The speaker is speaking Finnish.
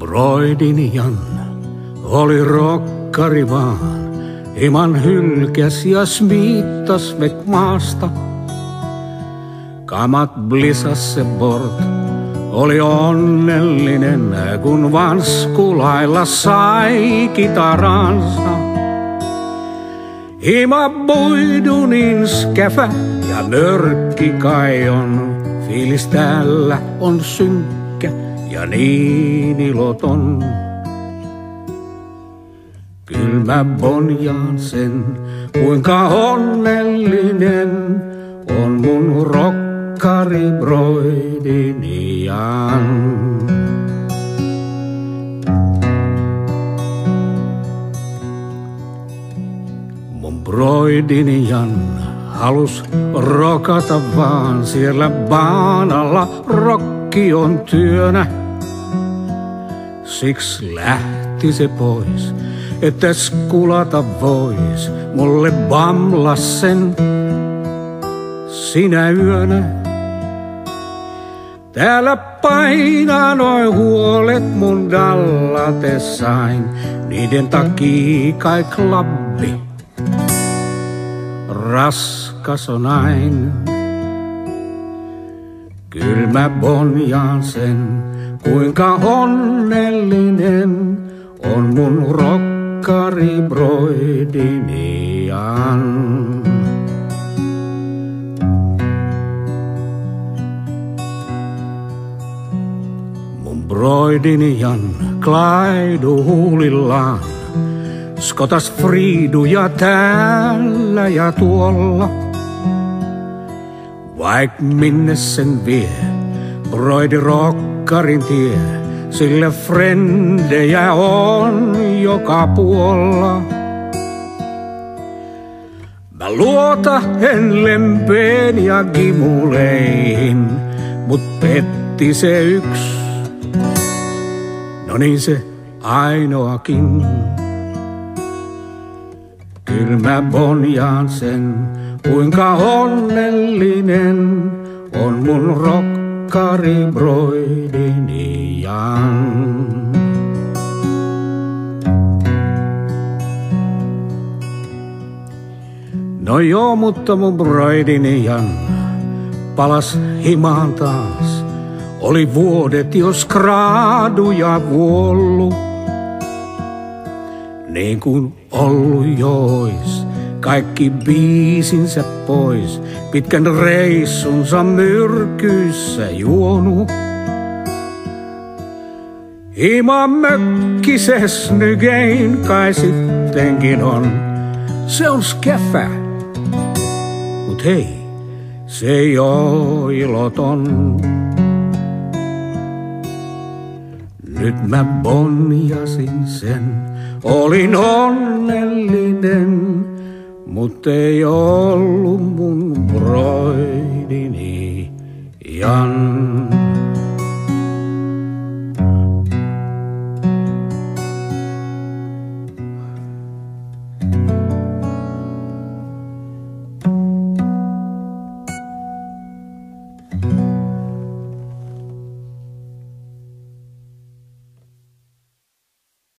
Broidini Jan oli rokkari vaan, iman hylkäs ja smittas väck maasta. Kamat blissas se bort, oli onnellinen, kun vanskulailla sai kitaransa. Ima Boydunin skäfä ja nörkki kai on, fiilis täällä on synkkä ja niin iloton. Kyl mä bonjaan sen, kuinka onnellinen on mun rokkari Broidini Jan. Mun Broidini Jan halus rokata vaan, siellä baanalla rokki on työnä. Siks lähti se pois, että skulata vois mulle bamlassen sinä yönä. Täällä painaa noi huolet mun dallatessain, niiden takii kai klabbi raskas on ain. Kyl mä bonjaan sen, kuinka onnellinen on mun rokkari Broidini Jan. Mun Broidini Jan klaidu huulillaan, skotas friiduja täällä ja tuolla. Vaik minne sen vie, Broidi rokkarin tie, sille frendejä on joka puolella. Mä luotahen lempeen ja kimuleihin, mut petti se yks, no niin se ainoakin. Kyl mä bonjaan sen, kuinka onnellinen on mun rokkari Broidini Jan. No joo, mutta mun Broidini Jan palas himaan taas. Oli vuodet jos graaduja vuollu, niin kuin ollu jois kaikki biisinsä pois, pitkän reissunsa myrkyissä juonu. Ima mökkises nygein kai sittenkin on, se on skäfä, mut hei, se ei oo iloton. Nyt mä bonjasin sen, olin onnellinen, mut ei ollu mun Broidini Jan.